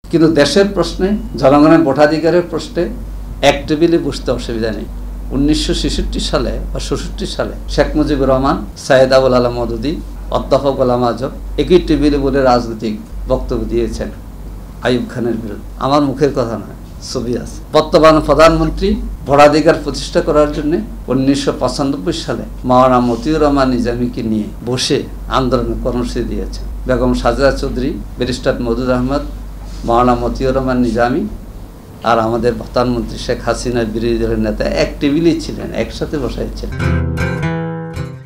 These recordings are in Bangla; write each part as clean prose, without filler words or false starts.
কিন্তু দেশের প্রশ্নে, জনগণের ভোটাধিকারের প্রশ্নে এক টেবিলে বসতে অসুবিধা নেই। 1966 সালে বা 67 সালে শেখ মুজিবুর রহমান, সাইয়েদ আবুল আলম মওদুদী, অধ্যাপক গোলাম আজম একই টেবিলে বলে রাজনৈতিক বক্তব্য দিয়েছেন আইয়ুব খানের বিরুদ্ধে। আমার মুখের কথা নয়, ছবি আছে। বর্তমান প্রধানমন্ত্রী ভোটাধিকার প্রতিষ্ঠা করার জন্য 1995 সালে মাওলানা মতিউর রহমান নিজামীকে নিয়ে বসে আন্দোলনের কর্মসূচি দিয়েছেন। বেগম সাজেদা চৌধুরী, ব্যারিস্টার মওদুদ আহমদ, মাওলানা মতিউর রহমান নিজামী আর আমাদের প্রধানমন্ত্রী শেখ হাসিনার বিরোধী দলের নেতা এক টেবিলেই ছিলেন, একসাথে বসাইছেন।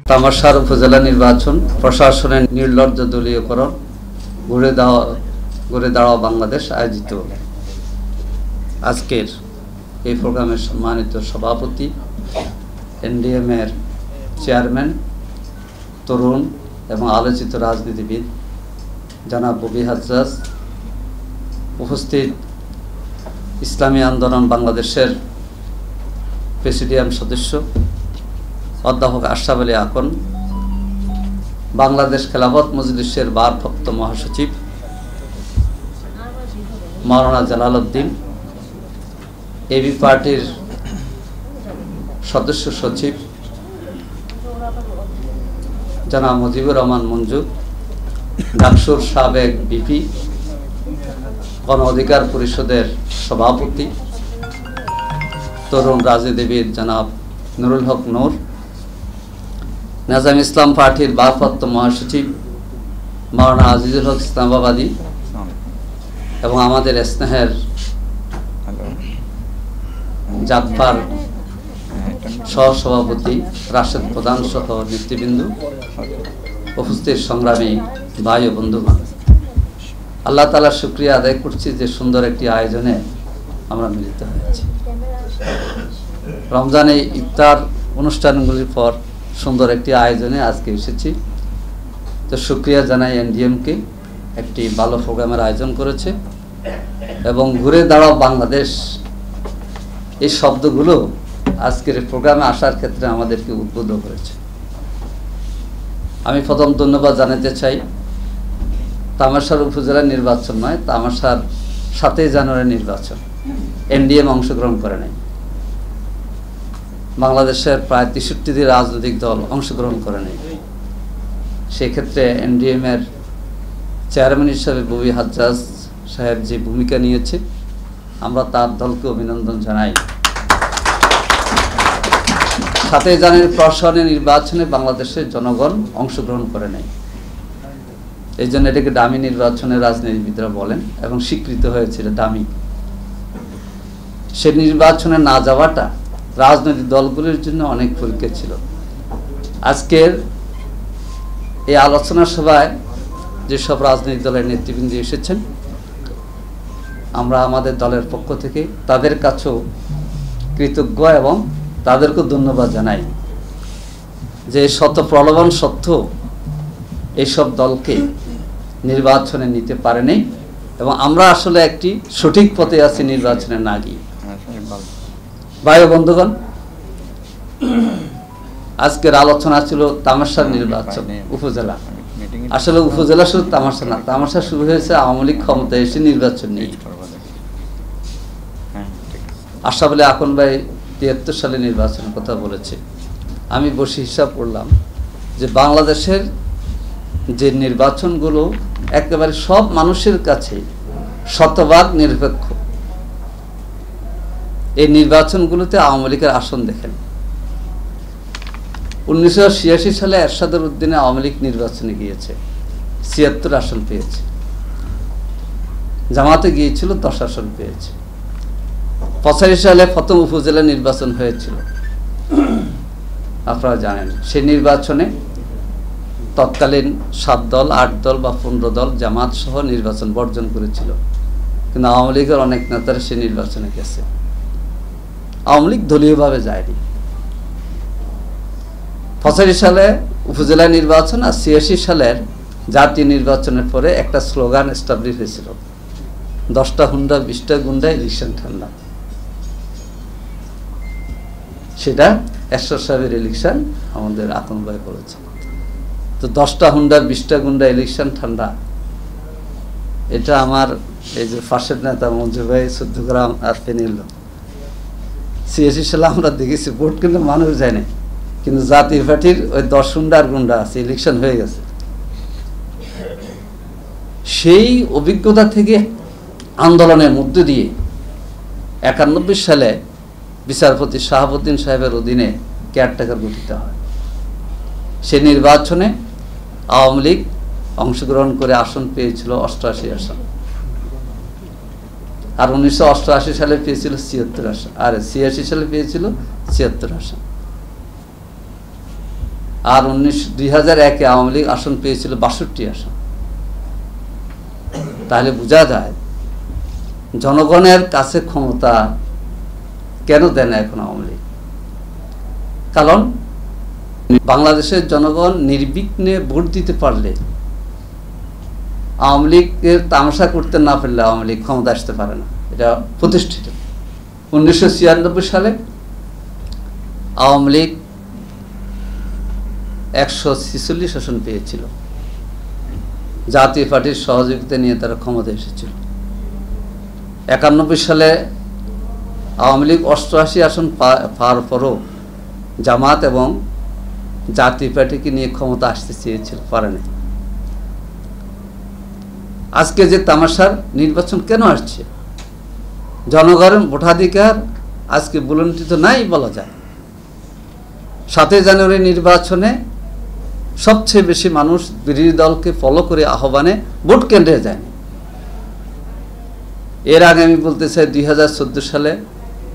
তামাশার উপজেলা নির্বাচন, প্রশাসনের নির্লজ্জ দলীয়করণ, ঘুরে দাঁড়াও বাংলাদেশ আয়োজিত আজকের এই প্রোগ্রামের সম্মানিত সভাপতি, এনডিএম-এর চেয়ারম্যান, তরুণ এবং আলোচিত রাজনীতিবিদ জনাব ববি হাজ্জাজ, উপস্থিত ইসলামী আন্দোলন বাংলাদেশের প্রেসিডিয়াম সদস্য অধ্যাপক আশরাফ আলী আকন, বাংলাদেশ খেলাফত মজলিসের ভারপ্রাপ্ত মহাসচিব মাওলানা জালাল উদ্দিন, এবি পার্টির সদস্য সচিব জনাব মুজিবুর রহমান মঞ্জু, ডাকসুর সাবেক ভিপি, গণ অধিকার পরিষদের সভাপতি, তরুণ রাজনীতিবিদ জনাব নুরুল হক নূর, নাজাম ইসলাম পার্টির ভারপ্রাপ্ত মহাসচিব মাওলানা আজিজুল হক ইসলামাবাদী এবং আমাদের স্নেহের জাতপার সহসভাপতি রাশেদ প্রধান সহ নেতৃবৃন্দ, উপস্থিত সংগ্রামী ভাই ও বন্ধুগণ, আল্লাহ তাআলার শুকরিয়া আদায় করছি যে সুন্দর একটি আয়োজনে আমরা মিলিত হয়েছি। রমজানে ইফতার অনুষ্ঠানগুলির পর সুন্দর একটি আয়োজনে আজকে এসেছি। তো শুকরিয়া জানাই এনডিএমকে, একটি ভালো প্রোগ্রামের আয়োজন করেছে এবং ঘুরে দাঁড়াও বাংলাদেশ এই শব্দগুলো আজকের প্রোগ্রামে আসার ক্ষেত্রে আমাদেরকে উদ্বুদ্ধ করেছে। আমি প্রথম ধন্যবাদ জানাতে চাই, তামাশার উপজেলা নির্বাচন নয়, তামাশার 7 জানুয়ারি নির্বাচন, এনডিএম অংশগ্রহণ করে নাই। বাংলাদেশের প্রায় 63টি রাজনৈতিক দল অংশগ্রহণ করে নাই। সেক্ষেত্রে এনডিএম-এর চেয়ারম্যান হিসাবে ববি হাজ্জাজ সাহেব যে ভূমিকা নিয়েছে, আমরা তার দলকে অভিনন্দন জানাই। 7 জানুয়ারি প্রশাসনের নির্বাচনে বাংলাদেশের জনগণ অংশগ্রহণ করে নাই। এই জন্য এটাকে ডামি নির্বাচনের রাজনীতিবিদরা বলেন এবং স্বীকৃত হয়েছিল ডামি। সে নির্বাচনে না যাওয়াটা রাজনৈতিক দলগুলির জন্য অনেক পরীক্ষা ছিল। আজকের এই আলোচনা সভায় যেসব রাজনৈতিক দলের নেতৃবৃন্দ এসেছেন, আমরা আমাদের দলের পক্ষ থেকে তাদের কাছেও কৃতজ্ঞ এবং তাদেরকেও ধন্যবাদ জানাই যে শত প্রলোভন সত্ত্বেও এইসব দলকে নির্বাচনে নিতে পারেনি এবং আমরা আসলে একটি সঠিক পথে আছি নির্বাচনে না গিয়ে। ভাই ও বন্ধুগণ, আজকের আলোচনা ছিল তামাশার নির্বাচন উপজেলা। আসলে উপজেলা শুধু তামাশা না, তামাশা শুরু হয়েছে আওয়ামী লীগ ক্ষমতায় এসে নির্বাচন নিয়ে। আশরাফ আলী আকন ভাই 73 সালে নির্বাচনের কথা বলেছে। আমি বসে হিসাব করলাম যে বাংলাদেশের যে নির্বাচনগুলো একেবারে সব মানুষের কাছে শতভাগ নিরপেক্ষ, এই নির্বাচনগুলোতে আওয়ামী লীগের আসন দেখেন। 1986 সালে এরশাদুর উদ্দিনে আওয়ামী লীগ নির্বাচনে গিয়েছে, 76 আসন পেয়েছে। জামাতে গিয়েছিল, 10 আসন পেয়েছে। 85 সালে প্রথম উপজেলা নির্বাচন হয়েছিল, আপনারা জানেন। সেই নির্বাচনে তৎকালীন 7 দল, 8 দল বা 15 দল জামাত সহ নির্বাচন বর্জন করেছিল, কিন্তু আওয়ামী লীগের অনেক নেতারা সেই নির্বাচনে গেছে। আওয়ামী লীগ দলীয়ভাবে যায়নি। 85 সালে উপজেলা নির্বাচন আর 86 সালের জাতীয় নির্বাচনের পরে একটা স্লোগান এস্টাবলিশ হয়েছিল, 10টা হুন্ডা 20টা গুন্ডা ইলেকশন ঠান্ডা। সেটা এরশাদ সাহেবের ইলেকশন আমাদের আকন ভাই বলেছে। তো 10টা হুন্ডা 20টা গুন্ডা ইলেকশন ঠান্ডা, এটা আমার এই যে ফাঁসের নেতা মঞ্জু ভাই চৌদ্দগ্রাম আর ফেনিল 86 সালে আমরা দেখেছি ভোট কিন্তু মানুষ যায় না, কিন্তু জাতীয় পার্টির ওই 10 গুন্ডা আছে, ইলেকশন হয়ে গেছে। সেই অভিজ্ঞতা থেকে আন্দোলনের মধ্য দিয়ে 91 সালে বিচারপতি শাহাবুদ্দিন সাহেবের অধীনে কেয়ারটেকার গঠিত হয়। সে নির্বাচনে আওয়ামী লীগ অংশগ্রহণ করে আসন পেয়েছিল 88 আসন, আর 1988 সালে পেয়েছিল 76 আসন, আর 86 সালে পেয়েছিল 76 আসন, আর 2001-এ আওয়ামী লীগ আসন পেয়েছিল 62 আসন। তাহলে বোঝা যায় জনগণের কাছে ক্ষমতা কেন দেয় না এখন আওয়ামী লীগ। কারণ বাংলাদেশের জনগণ নির্বিঘ্নে ভোট দিতে পারলে, আওয়ামী লীগের তামাশা করতে না পারলে আওয়ামী লীগ ক্ষমতা আসতে পারে না, এটা প্রতিষ্ঠিত। 1996 সালে আওয়ামী লীগ 146 আসন পেয়েছিল, জাতীয় পার্টির সহযোগিতা নিয়ে তারা ক্ষমতা এসেছিল। 91 সালে আওয়ামী লীগ 88 আসন পাওয়ার পরও জামাত এবং জাতীয় পার্টিকে নিয়ে ক্ষমতা আসতে চেয়েছিল, পারেনি। আজকে যে তামাশার নির্বাচন কেন আসছে? জনগণের ভোটাধিকার আজকে বুলন্ডিত নাই বলা যায়। 7 জানুয়ারি নির্বাচনে সবচেয়ে বেশি মানুষ বিরোধী দলকে ফলো করে আহ্বানে ভোট কেন্দ্রে যায়। এর আগে আমি বলতে চাই 2014 সালে,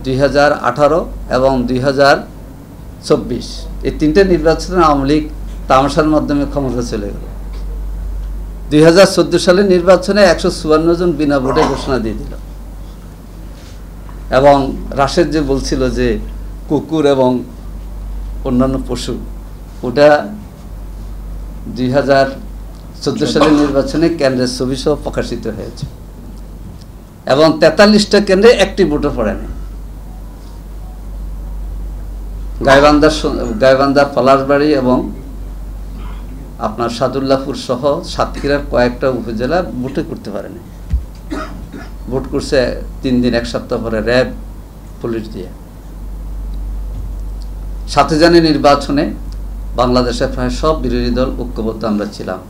2018 এবং 2024 এই 3টে নির্বাচনে আওয়ামী লীগ তামাশার মাধ্যমে ক্ষমতা চলে গেল। 2014 সালের নির্বাচনে 154 জন বিনা ভোটে ঘোষণা দিয়ে দিল, এবং রাশেদ যে বলছিল যে কুকুর এবং অন্যান্য পশু, ওটা 2014 সালের নির্বাচনে কেন্দ্রের ছবি সহ প্রকাশিত হয়েছে, এবং 43টা কেন্দ্রে একটি ভোটও পড়ে নাই। গাইবান্ধা, পলাশবাড়ি এবং আপনার সাদুল্লাহপুর সহ সাতক্ষীরার কয়েকটা উপজেলা ভোটে করতে পারেনি। ভোট করছে 3 দিন 1 সপ্তাহ পরে র্যাব পুলিশ দিয়ে। 7 জানুয়ারি নির্বাচনে বাংলাদেশের প্রায় সব বিরোধী দল ঐক্যবদ্ধ আমরা ছিলাম,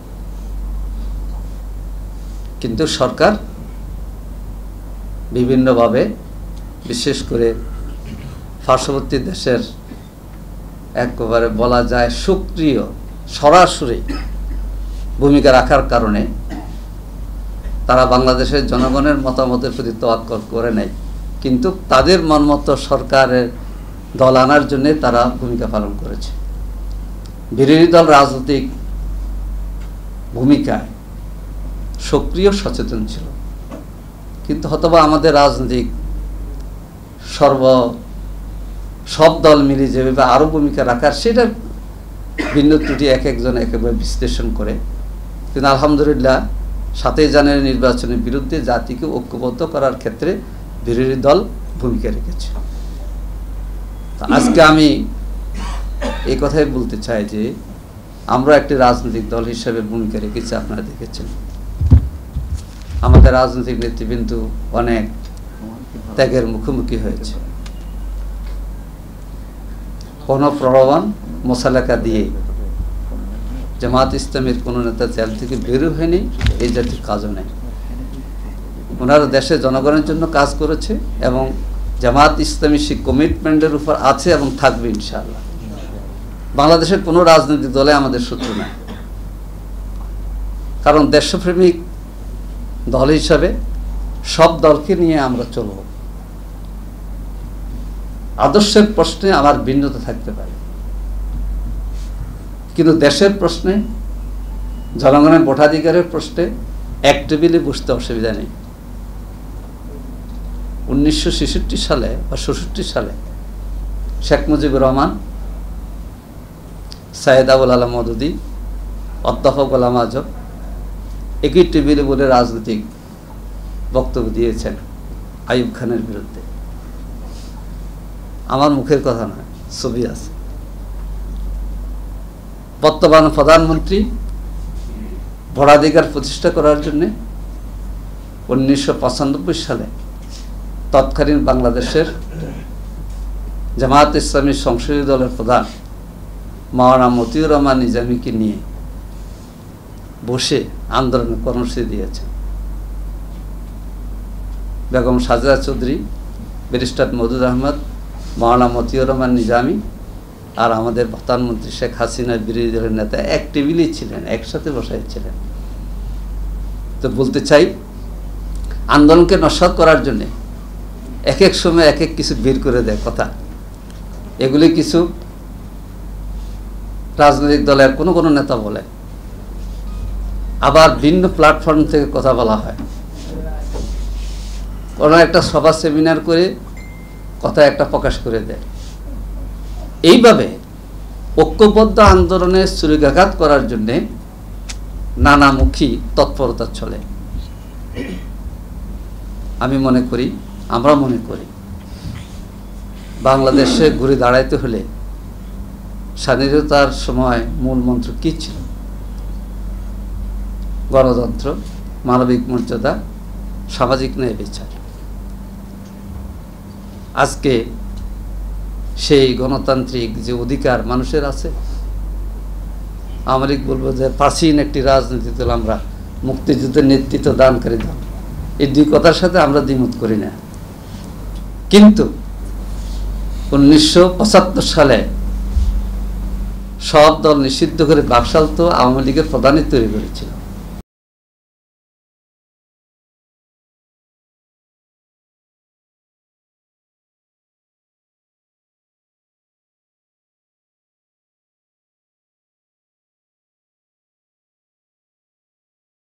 কিন্তু সরকার বিভিন্নভাবে, বিশেষ করে পার্শ্ববর্তী দেশের একেবারে বলা যায় সক্রিয় সরাসরি ভূমিকা রাখার কারণে তারা বাংলাদেশের জনগণের মতামতের প্রতি তোয়াক্কুল করে নাই, কিন্তু তাদের মনমতো সরকারের দল আনার জন্য তারা ভূমিকা পালন করেছে। বিরোধী দল রাজনৈতিক ভূমিকায় সক্রিয় সচেতন ছিল, কিন্তু হয়তোবা আমাদের রাজনৈতিক সব দল মিলে যেভাবে আরও ভূমিকা রাখার, সেটার ভিন্ন ত্রুটি এক একজন একেবারে বিশ্লেষণ করে। কিন্তু আলহামদুলিল্লাহ 7 জানুয়ারি নির্বাচনের বিরুদ্ধে জাতিকে ঐক্যবদ্ধ করার ক্ষেত্রে বিরোধী দল ভূমিকা রেখেছে। আজকে আমি এই কথাই বলতে চাই যে আমরা একটি রাজনৈতিক দল হিসেবে ভূমিকা রেখেছি। আপনারা দেখেছেন আমাদের রাজনৈতিক নেতৃবৃন্দ অনেক ত্যাগের মুখোমুখি হয়েছে। কোনো প্রলোভন মোসালেকা দিয়ে জামাত ইসলামের কোনো নেতা জেল থেকে বের হয়নি, এই জাতীয় কাজও নেই। ওনারা দেশে জনগণের জন্য কাজ করেছে, এবং জামাত ইসলামী সেই কমিটমেন্টের উপর আছে এবং থাকবে ইনশাআল্লাহ। বাংলাদেশের কোনো রাজনৈতিক দলে আমাদের শত্রু নাই, কারণ দেশপ্রেমিক দল হিসাবে সব দলকে নিয়ে আমরা চলব। আদর্শের প্রশ্নে আমার ভিন্নতা থাকতে পারে, কিন্তু দেশের প্রশ্নে, জনগণের ভোটাধিকারের প্রশ্নে এক টেবিলে বসতে অসুবিধা নেই। 1966 সালে বা 67 সালে শেখ মুজিবুর রহমান, সাইয়েদ আবুল আলম মওদুদী, অধ্যাপক গোলাম আজম একই টেবিলে বলে রাজনৈতিক বক্তব্য দিয়েছেন আইয়ুব খানের বিরুদ্ধে। আমার মুখের কথা না, ছবি আছে। বর্তমান প্রধানমন্ত্রী ভোটাধিকার প্রতিষ্ঠা করার জন্য 1995 সালে তৎকালীন বাংলাদেশের জামায়াত ইসলামী সংসদীয় দলের প্রধান মাওলানা মতিউর রহমান নিজামীকে নিয়ে বসে আন্দোলনের কর্মসূচি দিয়েছেন। বেগম সাজেদা চৌধুরী, ব্যারিস্টার মওদুদ আহমদ, মাওলানা মতিউর রহমান নিজামী আর আমাদের প্রধানমন্ত্রী শেখ হাসিনার বিরোধী দলের নেতা এক টেবিলেই ছিলেন, একসাথে বসাইছিলেন। তো বলতে চাই, আন্দোলনকে নস্যাৎ করার জন্য এক এক সময় এক এক কিছু বের করে দেয় কথা। এগুলি কিছু রাজনৈতিক দলের কোনো কোনো নেতা বলে, আবার ভিন্ন প্ল্যাটফর্ম থেকে কথা বলা হয়। কোনো একটা সভা সেমিনার করে কথা একটা প্রকাশ করে দেয়। এইভাবে ঐক্যবদ্ধ আন্দোলনের ছুরিকাঘাত করার জন্যে নানামুখী তৎপরতা চলে। আমি মনে করি, আমরা মনে করি, বাংলাদেশে ঘুরে দাঁড়াইতে হলে স্বাধীনতার সময় মূল মন্ত্র কী ছিল? গণতন্ত্র, মানবিক মর্যাদা, সামাজিক ন্যায় বিচার। আজকে সেই গণতান্ত্রিক যে অধিকার মানুষের আছে, আমরা বলবো যে প্রাচীন একটি রাজনীতি দল আমরা, মুক্তিযুদ্ধের নেতৃত্ব দানকারী দল, এই দুই কথার সাথে আমরা দ্বিমত করি না। কিন্তু 1975 সালে সব দল নিষিদ্ধ করে বাকশাল তো আওয়ামী লীগের প্রধানই তৈরি করেছিল।